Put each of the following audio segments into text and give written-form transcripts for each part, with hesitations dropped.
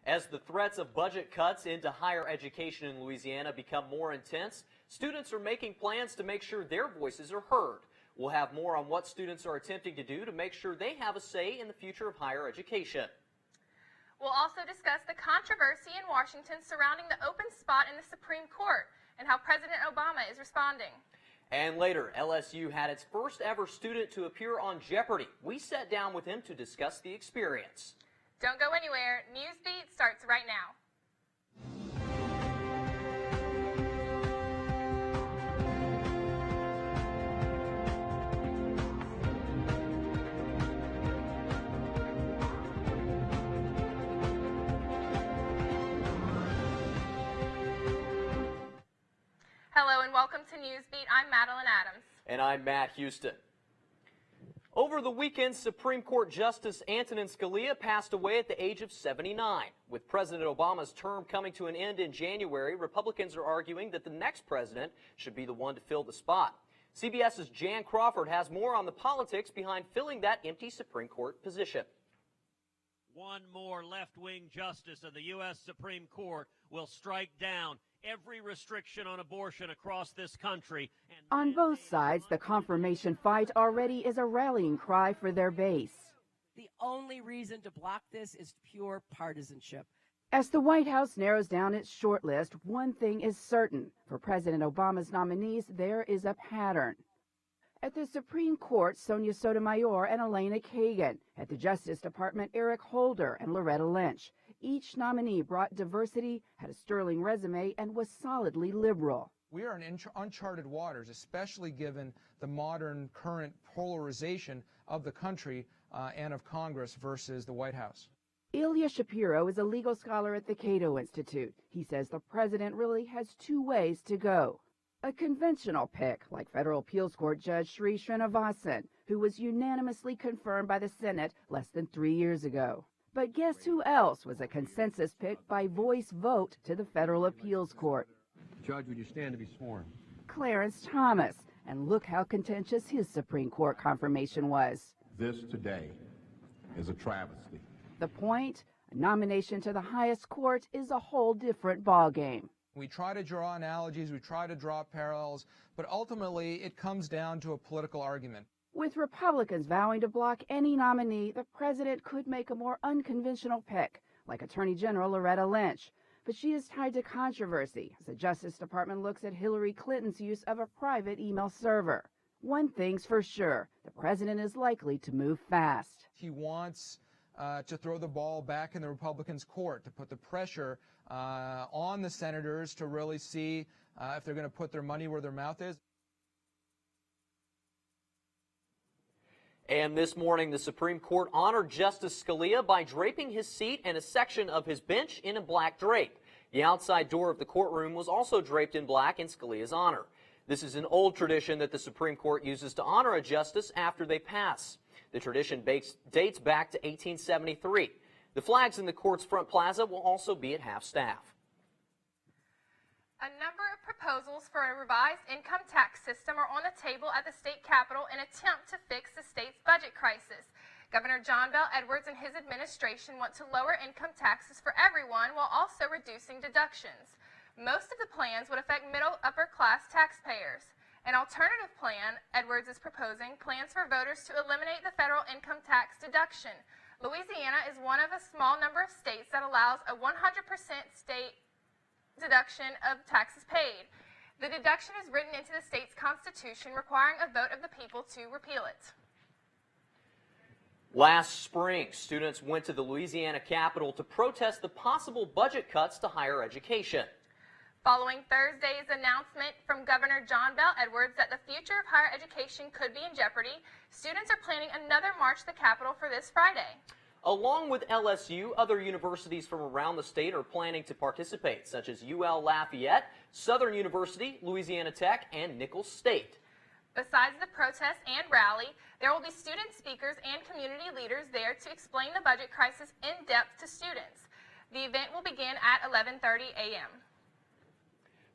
As the threats of budget cuts into higher education in Louisiana become more intense, students are making plans to make sure their voices are heard. We'll have more on what students are attempting to do to make sure they have a say in the future of higher education. We'll also discuss the controversy in Washington surrounding the open spot in the Supreme Court and how President Obama is responding. And later, LSU had its first ever student to appear on Jeopardy. We sat down with him to discuss the experience. Don't go anywhere. Newsbeat starts right now. Hello and welcome to Newsbeat. I'm Madeline Adams. And I'm Matt Houston. Over the weekend, Supreme Court Justice Antonin Scalia passed away at the age of 79. With President Obama's term coming to an end in January, Republicans are arguing that the next president should be the one to fill the spot. CBS's Jan Crawford has more on the politics behind filling that empty Supreme Court position. One more left-wing justice of the U.S. Supreme Court will strike down every restriction on abortion across this country. On both sides, the confirmation fight already is a rallying cry for their base. The only reason to block this is pure partisanship. As the White House narrows down its shortlist, one thing is certain. For President Obama's nominees, there is a pattern. At the Supreme Court, Sonia Sotomayor and Elena Kagan. At the Justice Department, Eric Holder and Loretta Lynch. Each nominee brought diversity, had a sterling resume, and was solidly liberal. We are in uncharted waters, especially given the modern current polarization of the country and of Congress versus the White House. Ilya Shapiro is a legal scholar at the Cato Institute. He says the president really has two ways to go. A conventional pick, like Federal Appeals Court Judge Sri Srinivasan, who was unanimously confirmed by the Senate less than 3 years ago. But guess who else was a consensus pick by voice vote to the Federal Appeals Court? Judge, would you stand to be sworn? Clarence Thomas. And look how contentious his Supreme Court confirmation was. This today is a travesty. The point? A nomination to the highest court is a whole different ballgame. We try to draw analogies, we try to draw parallels, but ultimately it comes down to a political argument. With Republicans vowing to block any nominee, the president could make a more unconventional pick, like Attorney General Loretta Lynch. But she is tied to controversy as the Justice Department looks at Hillary Clinton's use of a private email server. One thing's for sure, the president is likely to move fast. He wants to throw the ball back in the Republicans' court, to put the pressure on the senators to really see if they're going to put their money where their mouth is. And this morning, the Supreme Court honored Justice Scalia by draping his seat and a section of his bench in a black drape. The outside door of the courtroom was also draped in black in Scalia's honor. This is an old tradition that the Supreme Court uses to honor a justice after they pass. The tradition dates back to 1873. The flags in the court's front plaza will also be at half-staff. A number of proposals for a revised income tax system are on the table at the state capitol in an attempt to fix the state's budget crisis. Governor John Bel Edwards and his administration want to lower income taxes for everyone while also reducing deductions. Most of the plans would affect middle-upper class taxpayers. An alternative plan Edwards is proposing plans for voters to eliminate the federal income tax deduction. Louisiana is one of a small number of states that allows a 100% state deduction of taxes paid. The deduction is written into the state's constitution, requiring a vote of the people to repeal it. Last spring, students went to the Louisiana Capitol to protest the possible budget cuts to higher education. Following Thursday's announcement from Governor John Bel Edwards that the future of higher education could be in jeopardy, students are planning another march to the Capitol for this Friday. Along with LSU, other universities from around the state are planning to participate, such as UL Lafayette, Southern University, Louisiana Tech, and Nicholls State. Besides the protest and rally, there will be student speakers and community leaders there to explain the budget crisis in depth to students. The event will begin at 11:30 a.m.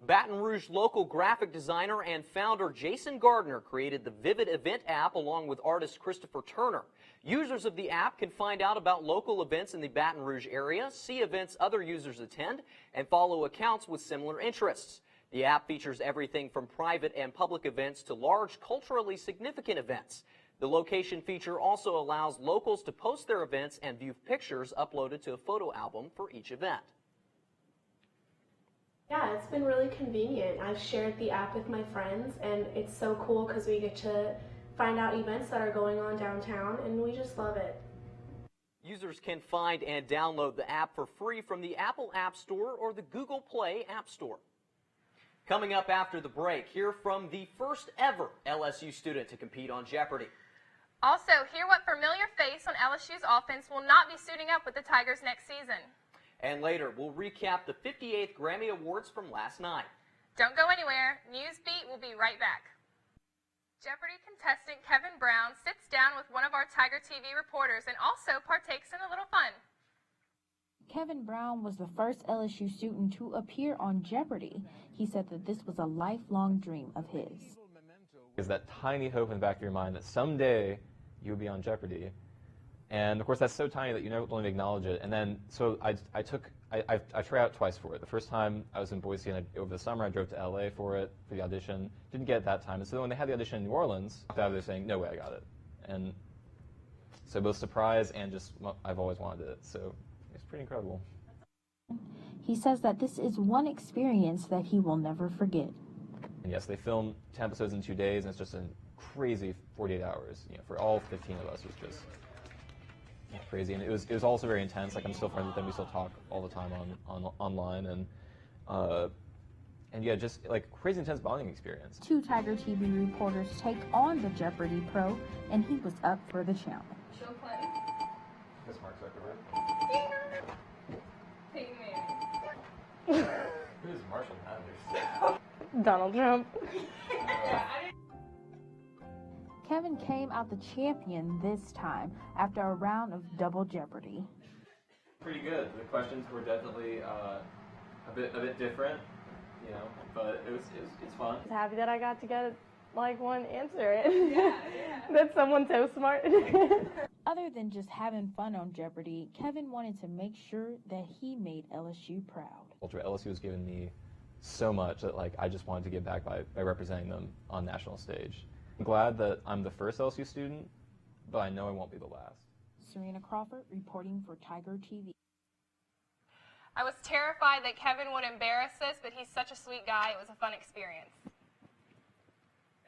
Baton Rouge local graphic designer and founder Jason Gardner created the Vivid Event app along with artist Christopher Turner. Users of the app can find out about local events in the Baton Rouge area, see events other users attend, and follow accounts with similar interests. The app features everything from private and public events to large culturally significant events. The location feature also allows locals to post their events and view pictures uploaded to a photo album for each event. Yeah, it's been really convenient. I've shared the app with my friends, and it's so cool because we get to find out events that are going on downtown, and we just love it. Users can find and download the app for free from the Apple App Store or the Google Play App Store. Coming up after the break, hear from the first ever LSU student to compete on Jeopardy! Also, hear what familiar face on LSU's offense will not be suiting up with the Tigers next season. And later, we'll recap the 58th Grammy Awards from last night. Don't go anywhere. Newsbeat will be right back. Jeopardy contestant Kevin Brown sits down with one of our Tiger TV reporters and also partakes in a little fun. Kevin Brown was the first LSU student to appear on Jeopardy! He said that this was a lifelong dream of his. Is that tiny hope in the back of your mind that someday you would be on Jeopardy! And of course that's so tiny that you never don't even acknowledge it. And then so I tried out twice for it. The first time I was in Boise, and over the summer I drove to LA for the audition. Didn't get it that time. And so when they had the audition in New Orleans, I was saying, no way I got it. And so both surprise and just I've always wanted it. So it's pretty incredible. He says that this is one experience that he will never forget. And yes, they filmed 10 episodes in 2 days, and it's just a crazy 48 hours. You know, for all 15 of us, was just crazy. And it was also very intense. Like, I'm still friends with them. We still talk all the time online, and yeah, just like crazy intense bonding experience. 2 Tiger TV reporters take on the Jeopardy! Pro, and he was up for the challenge. Bill Clinton. That's Mark Zuckerberg. Peyton Manning. Who's Marshall Mathers? Donald Trump. Kevin came out the champion this time after a round of double Jeopardy! Pretty good. The questions were definitely a bit different, you know, but it's fun. I'm happy that I got to get one answer it. Yeah. That's someone so smart. Other than just having fun on Jeopardy! Kevin wanted to make sure that he made LSU proud. LSU has given me so much that I just wanted to give back by representing them on national stage. I'm glad that I'm the first LSU student, but I know I won't be the last. Serena Crawford reporting for Tiger TV. I was terrified that Kevin would embarrass us, but he's such a sweet guy. It was a fun experience.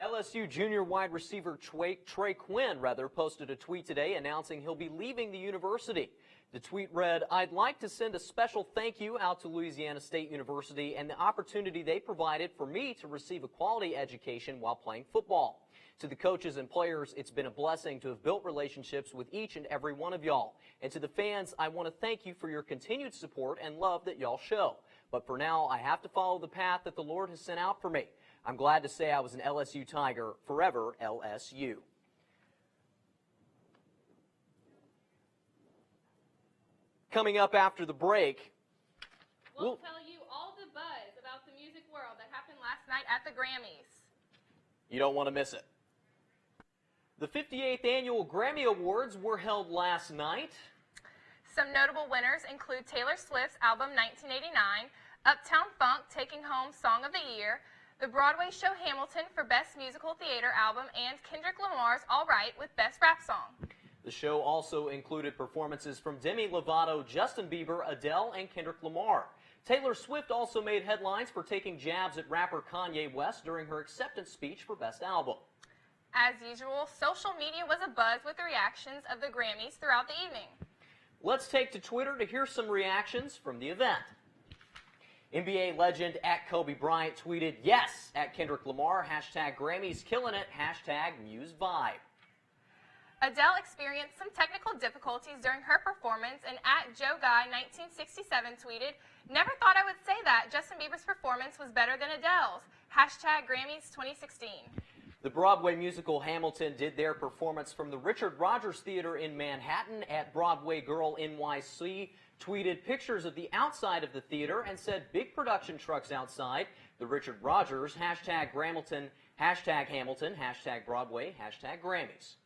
LSU junior wide receiver Trey Quinn posted a tweet today announcing he'll be leaving the university. The tweet read, "I'd like to send a special thank you out to Louisiana State University and the opportunity they provided for me to receive a quality education while playing football. To the coaches and players, it's been a blessing to have built relationships with each and every one of y'all. And to the fans, I want to thank you for your continued support and love that y'all show. But for now, I have to follow the path that the Lord has sent out for me. I'm glad to say I was an LSU Tiger, forever LSU." Coming up after the break, We'll tell you all the buzz about the music world that happened last night at the Grammys. you don't want to miss it. The 58th Annual Grammy Awards were held last night. Some notable winners include Taylor Swift's album 1989, Uptown Funk taking home Song of the Year, the Broadway show Hamilton for Best Musical Theater Album, and Kendrick Lamar's All Right with Best Rap Song. The show also included performances from Demi Lovato, Justin Bieber, Adele, and Kendrick Lamar. Taylor Swift also made headlines for taking jabs at rapper Kanye West during her acceptance speech for Best Album. As usual, social media was abuzz with the reactions of the Grammys throughout the evening. Let's take to Twitter to hear some reactions from the event. NBA legend at Kobe Bryant tweeted, "Yes," at Kendrick Lamar, #Grammys killing it, #MuseVibe. Adele experienced some technical difficulties during her performance, and at Joe Guy 1967 tweeted, "Never thought I would say that. Justin Bieber's performance was better than Adele's. #Grammys 2016. The Broadway musical Hamilton did their performance from the Richard Rodgers Theater in Manhattan. At Broadway Girl NYC tweeted pictures of the outside of the theater and said big production trucks outside. The Richard Rodgers, #Gramilton, #Hamilton, #Broadway, #Grammys.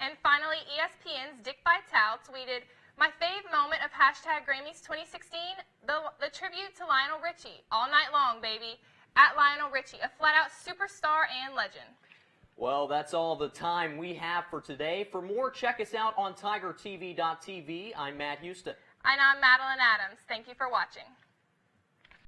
And finally, ESPN's Dick Vitale tweeted, "My fave moment of hashtag Grammys 2016, the tribute to Lionel Richie. All night long, baby. At Lionel Richie, a flat-out superstar and legend." Well, that's all the time we have for today. For more, check us out on TigerTV.tv. I'm Matt Houston. And I'm Madeline Adams. Thank you for watching.